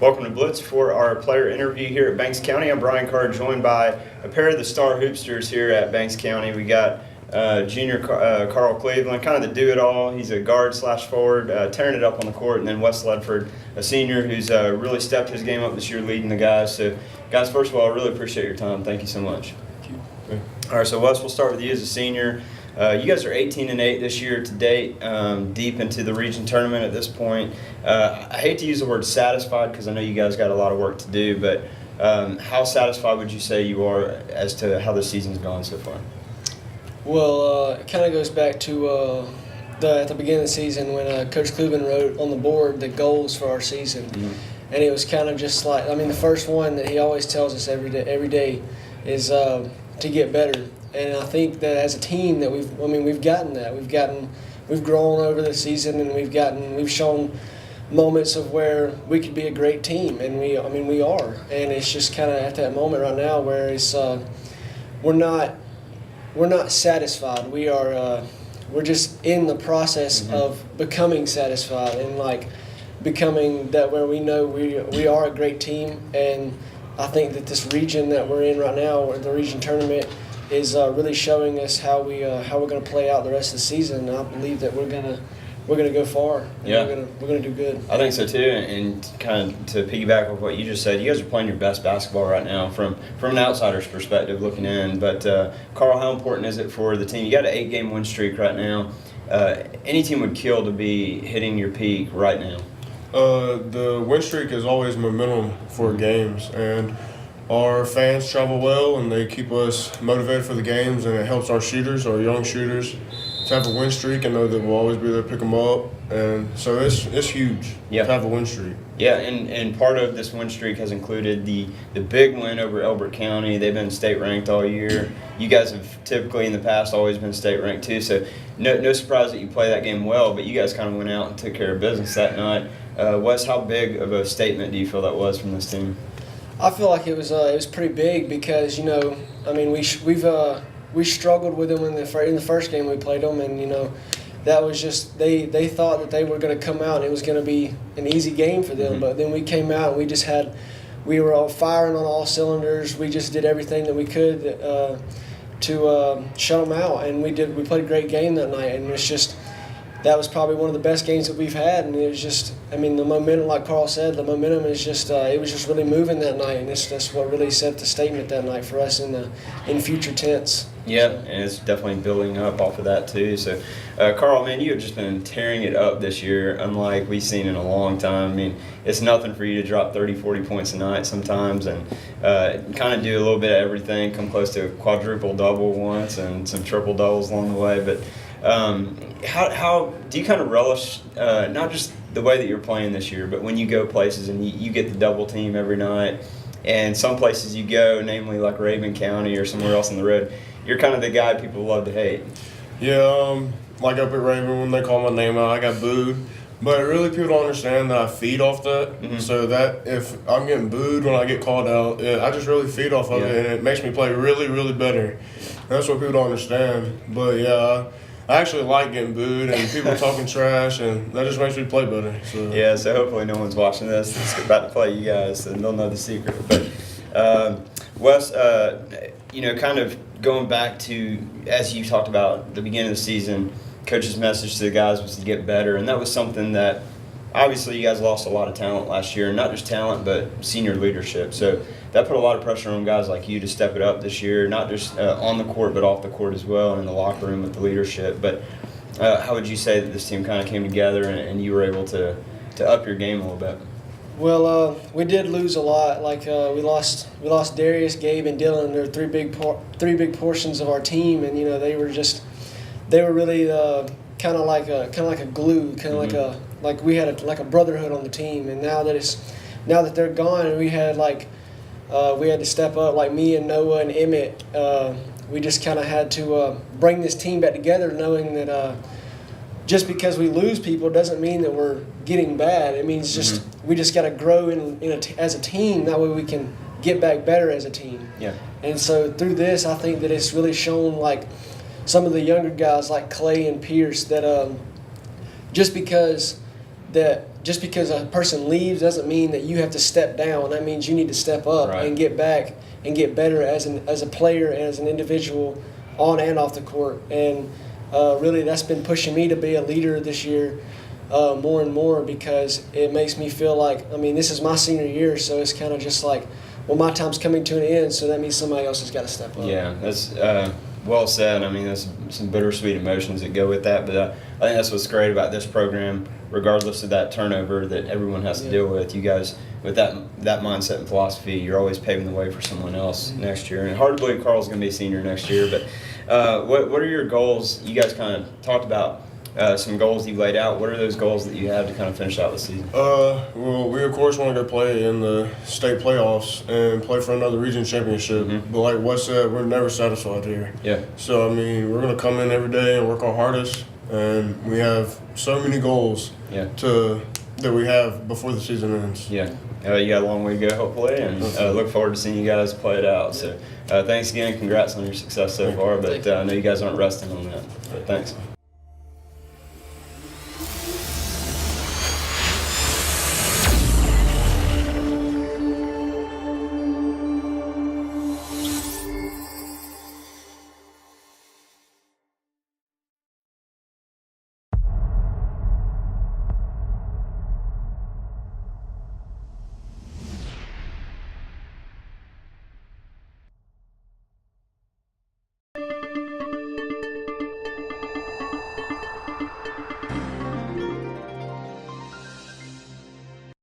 Welcome to Blitz for our player interview here at Banks County. I'm Brian Carr, joined by a pair of the star hoopsters here at Banks County. We got junior Carl Cleveland, kind of the do-it-all. He's a guard/forward, tearing it up on the court, and then Wes Ledford, a senior who's really stepped his game up this year, leading the guys. So, guys, first of all, I really appreciate your time. Thank you so much. Thank you. All right, so Wes, we'll start with you as a senior. You guys are 18-8 this year to date, deep into the region tournament at this point. I hate to use the word satisfied because I know you guys got a lot of work to do, but how satisfied would you say you are as to how the season's gone so far? Well, it kind of goes back to at the beginning of the season when Coach Cleveland wrote on the board the goals for our season. Mm-hmm. And it was kind of just like, the first one that he always tells us every day is to get better. And I think that as a team that we've gotten that. We've grown over the season, and we've shown moments of where we could be a great team, and we are. And it's just kind of at that moment right now where it's we're not satisfied. We're just in the process mm-hmm. of becoming satisfied and becoming that where we know we are a great team. And I think that this region that we're in right now, or the region tournament, is really showing us how we're going to play out the rest of the season. And I believe that we're gonna go far. And yeah, we're gonna do good. I think so too. And kind of to piggyback off what you just said, you guys are playing your best basketball right now from an outsider's perspective looking in. But Carl, how important is it for the team? You got an 8-game win streak right now. Any team would kill to be hitting your peak right now. The win streak is always momentum for games, and our fans travel well, and they keep us motivated for the games, and it helps our young shooters, to have a win streak and know that we'll always be there to pick them up. And so it's huge to have a win streak. Yeah, and part of this win streak has included the big win over Elbert County. They've been state ranked all year. You guys have typically in the past always been state ranked too, so no surprise that you play that game well, but you guys kind of went out and took care of business that night. Wes, how big of a statement do you feel that was from this team? I feel like it was pretty big because we struggled with them in the first game we played them, and that was just they thought that they were going to come out and it was going to be an easy game for them. Mm-hmm. But then we came out and we were all firing on all cylinders. We just did everything that we could to shut them out, and we played a great game that night. And it's just that was probably one of the best games that we've had, and it was just, the momentum, like Carl said, the momentum is just, it was just really moving that night, and that's what really set the statement that night for us in future tense. Yeah, and it's definitely building up off of that too. So, Carl, man, you have just been tearing it up this year, unlike we've seen in a long time. It's nothing for you to drop 30, 40 points a night sometimes, and kind of do a little bit of everything, come close to a quadruple-double once and some triple-doubles along the way, but how do you kind of relish not just the way that you're playing this year, but when you go places and you get the double team every night, and some places you go, namely like Raven County or somewhere else on the road, you're kind of the guy people love to hate. Yeah, like up at Raven, when they call my name out, I got booed. But really, people don't understand that I feed off that. Mm-hmm. So that if I'm getting booed when I get called out, I just really feed off of it, and it makes me play really, really better. That's what people don't understand. But yeah, I actually like getting booed and people talking trash, and that just makes me play better. So. Yeah, so hopefully no one's watching this. It's about to play you guys, and they'll know the secret. But Wes, kind of going back to, as you talked about at the beginning of the season, Coach's message to the guys was to get better, and that was something that obviously you guys lost a lot of talent last year, and not just talent, but senior leadership. So that put a lot of pressure on guys like you to step it up this year, not just on the court, but off the court as well, and in the locker room with the leadership. But how would you say that this team kind of came together and you were able to up your game a little bit? Well, we did lose a lot. We lost Darius, Gabe, and Dylan. They're three big portions of our team, and they were really kind of like a glue, kind of mm-hmm. like we had a brotherhood on the team. And now that they're gone, we had to step up, like me and Noah and Emmett. We just kind of had to bring this team back together, knowing that just because we lose people doesn't mean that we're getting bad. It means just mm-hmm. we just got to grow as a team. That way we can get back better as a team. Yeah. And so through this, I think that it's really shown some of the younger guys like Clay and Pierce that just because that just because a person leaves doesn't mean that you have to step down. That means you need to step up Right. and get back and get better as a player and as an individual on and off the court. And really, that's been pushing me to be a leader this year more and more, because it makes me feel like, I mean, this is my senior year, so it's kind of just like, well, my time's coming to an end, so that means somebody else has got to step up. Yeah, that's well said. I mean, there's some bittersweet emotions that go with that, but I think that's what's great about this program, regardless of that turnover that everyone has to deal with. You guys, with that mindset and philosophy, you're always paving the way for someone else next year. And hard to believe Carl's going to be a senior next year, but what are your goals? You guys kind of talked about some goals you've laid out. What are those goals that you have to kind of finish out the season? Well, we of course want to go play in the state playoffs and play for another region championship. Mm-hmm. But like Wes said, we're never satisfied here. Yeah. So I mean, we're gonna come in every day and work our hardest, and we have so many goals Yeah. that we have before the season ends. Yeah. You got a long way to go, hopefully, and look forward to seeing you guys play it out. So thanks again. Congrats on your success so far, but I know you guys aren't resting on that. But thanks.